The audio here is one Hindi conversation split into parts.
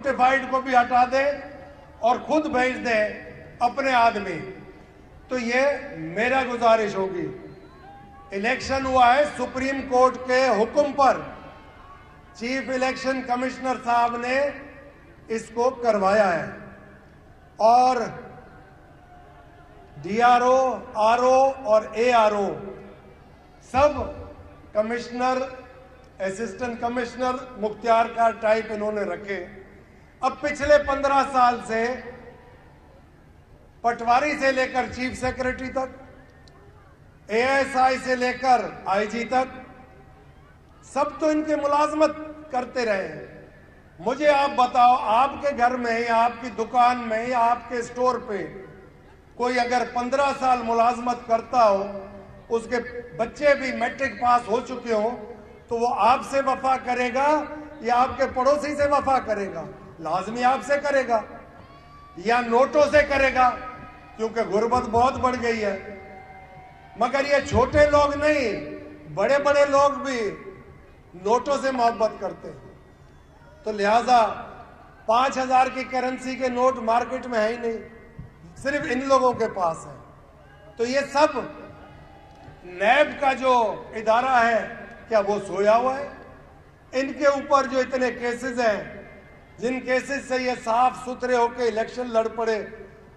नोटिफाइड को भी हटा दे और खुद भेज दे अपने आदमी, तो ये मेरा गुजारिश होगी। इलेक्शन हुआ है सुप्रीम कोर्ट के हुक्म पर, चीफ इलेक्शन कमिश्नर साहब ने इसको करवाया है और डीआरओ, आरओ और एआरओ सब कमिश्नर, असिस्टेंट कमिश्नर मुख्तियार का टाइप इन्होंने रखे। अब पिछले 15 साल से पटवारी से लेकर चीफ सेक्रेटरी तक, एएसआई से लेकर आईजी तक, सब तो इनके मुलाजमत करते रहे हैं। मुझे आप बताओ, आपके घर में या आपकी दुकान में या आपके स्टोर पे कोई अगर 15 साल मुलाजमत करता हो, उसके बच्चे भी मैट्रिक पास हो चुके हो, तो वो आपसे वफा करेगा या आपके पड़ोसी से वफा करेगा? लाजमी आपसे करेगा या नोटों से करेगा, क्योंकि गुर्बत बहुत बढ़ गई है। मगर ये छोटे लोग नहीं, बड़े बड़े लोग भी नोटों से मोहब्बत करते हैं। तो लिहाजा 5000 की करेंसी के नोट मार्केट में है ही नहीं, सिर्फ इन लोगों के पास है। तो ये सब नैब का जो इदारा है, क्या वो सोया हुआ है? इनके ऊपर जो इतने केसेस हैं, जिन केसेस से ये साफ सुथरे होकर इलेक्शन लड़ पड़े,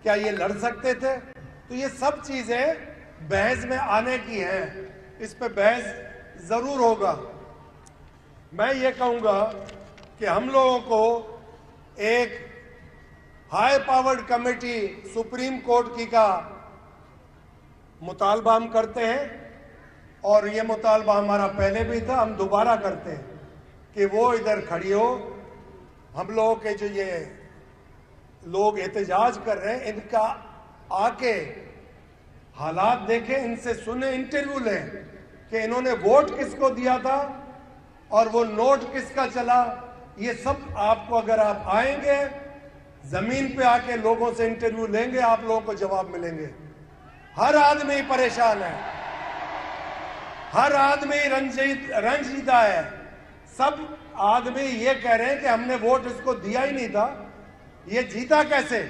क्या ये लड़ सकते थे? तो ये सब चीजें बहस में आने की हैं, इस पे बहस जरूर होगा। मैं ये कहूंगा कि हम लोगों को एक high powered committee supreme court की का मुतालबा हम करते हैं, और ये मुतालबा हमारा पहले भी था, हम दोबारा करते हैं कि वो इधर खड़ी हो। हम लोगों के जो ये लोग एहतजाज कर रहे हैं, इनका आके हालात देखें, इनसे सुने, इंटरव्यू लें कि इन्होंने वोट किसको दिया था और वो नोट किसका चला। ये सब आपको, अगर आप आएंगे जमीन पे आके लोगों से इंटरव्यू लेंगे, आप लोगों को जवाब मिलेंगे। हर आदमी परेशान है, हर आदमी रंजीदा है। सब आदमी ये कह रहे हैं कि हमने वोट इसको दिया ही नहीं था, ये जीता कैसे?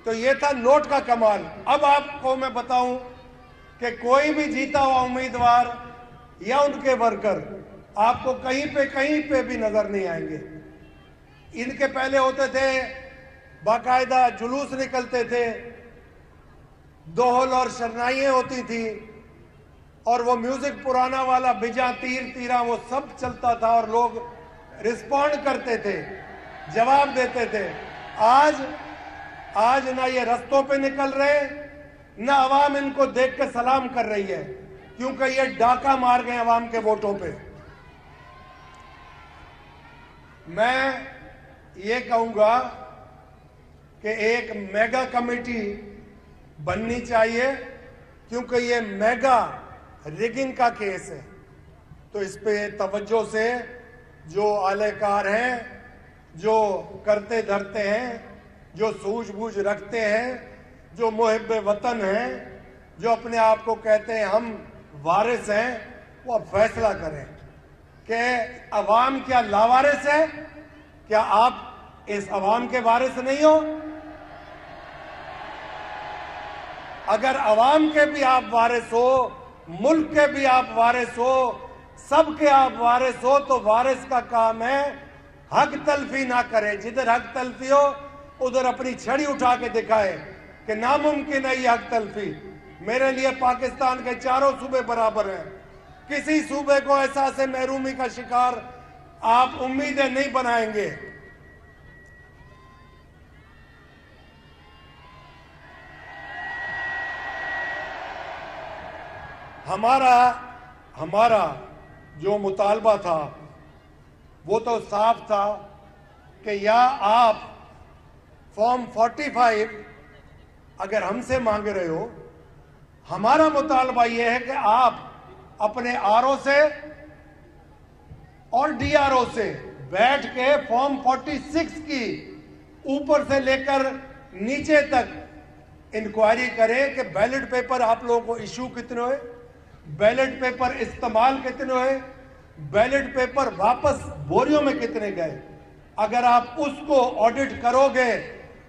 तो ये था नोट का कमाल। अब आपको मैं बताऊं कि कोई भी जीता हुआ उम्मीदवार या उनके वर्कर आपको कहीं पे भी नजर नहीं आएंगे। इनके पहले होते थे, बाकायदा जुलूस निकलते थे, दोहल और शरनाइयां होती थी, और वो म्यूजिक पुराना वाला बिजा तीर तीरा वो सब चलता था, और लोग रिस्पॉन्ड करते थे, जवाब देते थे। आज ना ये रस्तों पे निकल रहे, ना अवाम इनको देख के सलाम कर रही है, क्योंकि ये डाका मार गए अवाम के वोटों पे। मैं ये कहूंगा कि एक मेगा कमेटी बननी चाहिए, क्योंकि ये मेगा रिगिंग का केस है। तो इस पे तवज्जो से जो आलेकार हैं, जो करते धरते हैं, जो सूझबूझ रखते हैं, जो मुहिब्बे वतन हैं, जो अपने आप को कहते हैं हम वारिस हैं, वो अब फैसला करें कि अवाम क्या लावारिस है? क्या आप इस अवाम के वारिस नहीं हो? अगर अवाम के भी आप वारिस हो, मुल्क के भी आप वारिस हो, सबके आप वारिस हो, तो वारिस का काम है हक तलफी ना करे। जिधर हक तलफी हो उधर अपनी छड़ी उठा के दिखाए कि नामुमकिन है ये हक तलफी। मेरे लिए पाकिस्तान के चारों सूबे बराबर हैं, किसी सूबे को एहसास महरूमी का शिकार आप उम्मीदें नहीं बनाएंगे। हमारा जो मुतालबा था वो तो साफ था कि या आप फॉर्म 45 अगर हमसे मांग रहे हो, हमारा मुतालबा यह है कि आप अपने आरओ से और डीआरओ से बैठ के फॉर्म 46 की ऊपर से लेकर नीचे तक इंक्वायरी करें कि बैलेट पेपर आप लोगों को इशू कितने हुए, बैलेट पेपर इस्तेमाल कितने हुए, बैलेट पेपर वापस बोरियों में कितने गए। अगर आप उसको ऑडिट करोगे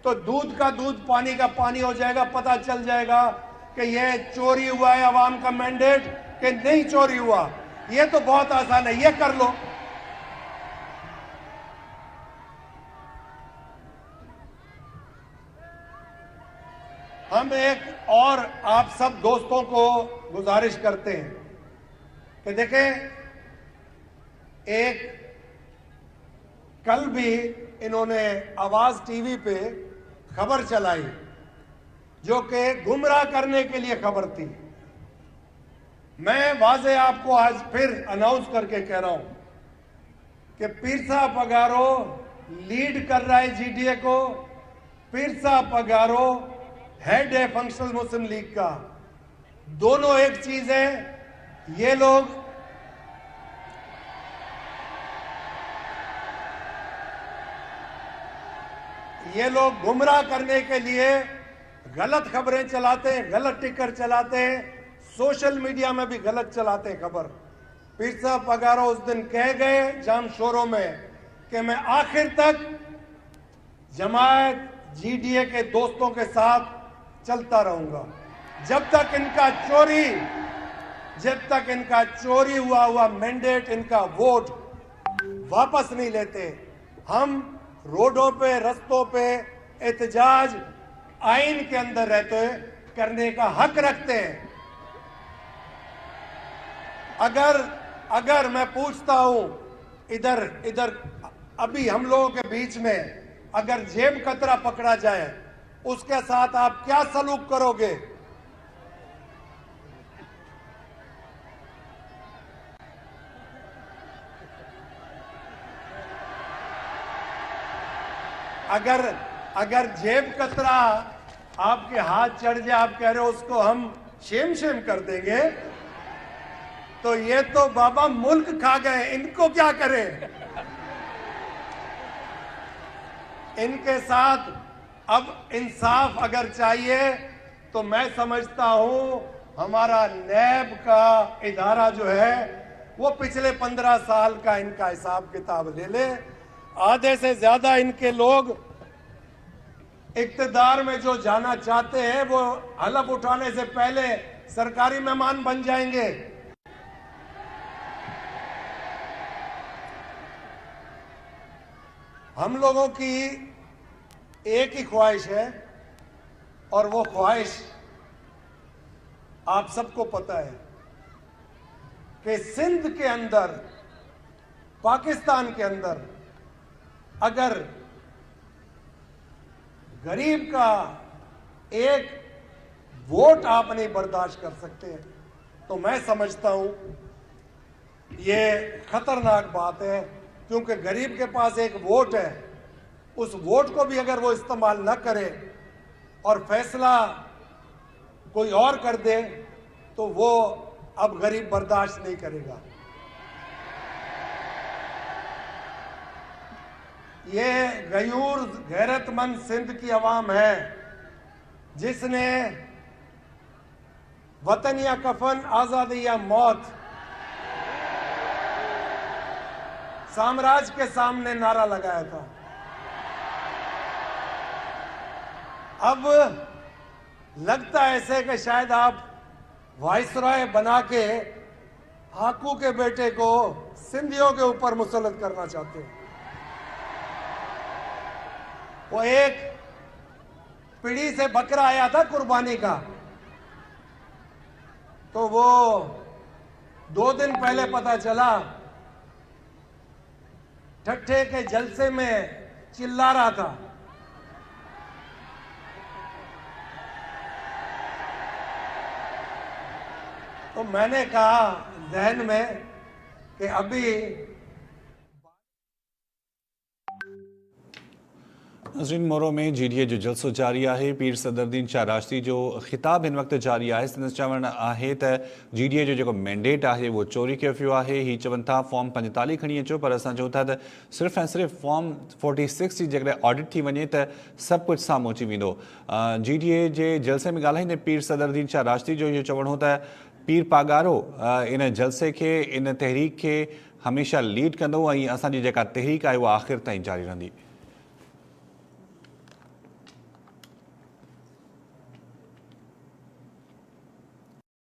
तो दूध का दूध पानी का पानी हो जाएगा, पता चल जाएगा कि यह चोरी हुआ है अवाम का मैंडेट कि नहीं चोरी हुआ। यह तो बहुत आसान है, यह कर लो। हम एक और आप सब दोस्तों को गुजारिश करते हैं कि देखें, एक कल भी इन्होंने आवाज टीवी पे खबर चलाई जो कि गुमराह करने के लिए खबर थी। मैं वाजे आपको आज फिर अनाउंस करके कह रहा हूं कि पीरसा पगारो लीड कर रहा है जीडीए को। पीरसा पगारो हेड है फंक्शनल मुस्लिम लीग का। दोनों एक चीज है। ये लोग गुमराह करने के लिए गलत खबरें चलाते हैं, गलत टिकर चलाते हैं, सोशल मीडिया में भी गलत चलाते हैं खबर। पीरसा पगारो उस दिन कह गए जाम शोरों में कि मैं आखिर तक जमायत जीडीए के दोस्तों के साथ चलता रहूंगा जब तक इनका चोरी हुआ मैंडेट, इनका वोट वापस नहीं लेते। हम रोडों पे, रस्तों पे एहतजाज आइन के अंदर रहते हुए करने का हक रखते हैं। अगर मैं पूछता हूं इधर अभी हम लोगों के बीच में अगर जेब कतरा पकड़ा जाए उसके साथ आप क्या सलूक करोगे? अगर जेब कतरा आपके हाथ चढ़ जाए, आप कह रहे हो उसको हम शेम कर देंगे, तो ये तो बाबा मुल्क खा गए, इनको क्या करें? इनके साथ अब इंसाफ अगर चाहिए तो मैं समझता हूं हमारा नैब का इदारा जो है वो पिछले 15 साल का इनका हिसाब किताब ले ले। आधे से ज्यादा इनके लोग इक्तदार में जो जाना चाहते हैं वो हलफ उठाने से पहले सरकारी मेहमान बन जाएंगे। हम लोगों की एक ही ख्वाहिश है और वो ख्वाहिश आप सबको पता है कि सिंध के अंदर, पाकिस्तान के अंदर अगर गरीब का एक वोट आप नहीं बर्दाश्त कर सकते तो मैं समझता हूं ये खतरनाक बात है, क्योंकि गरीब के पास एक वोट है, उस वोट को भी अगर वो इस्तेमाल न करे और फैसला कोई और कर दे तो वो अब गरीब बर्दाश्त नहीं करेगा। ये गयूर गैरतमंद सिंध की आवाम है जिसने वतन या कफन, आजादी या मौत साम्राज्य के सामने नारा लगाया था। अब लगता है ऐसे कि शायद आप वाइसरॉय बना के हाकू के बेटे को सिंधियों के ऊपर मुसल्लत करना चाहते हो। वो एक पीढ़ी से बकरा आया था कुर्बानी का, तो वो 2 दिन पहले पता चला ठट्ठे के जलसे में चिल्ला रहा था। तो मैंने कहा जहन में कि अभी नज़रीन मोरो में जीडीए जो जलसो जारी है। पीर सदरुद्दीन शाह राशदी जो खिताब इन वक्त जारी है। संदसि चवण है त जीडीए जो जेको मैंडेट है वो चोरी कयो पियो है। ही चवन था फॉर्म 45 खणी अचो, पर असां चऊं था त सिर्फ़ ऐं सिर्फ़ फॉर्म 46 जी जेकॾहिं ऑडिट थी वञे त सभु कुझु साम्हूं अची वेंदो। जीडीए जे जलसे में ॻाल्हाईंदे पीर सदरुद्दीन शाह राशदी जो इहो चवणो हो त पीर पागारो इन जलसे के, इन तहरीक के हमेशह लीड कंदो ऐं असांजी जेका तहरीक आहे उहा आख़िर ताईं जारी रहंदी।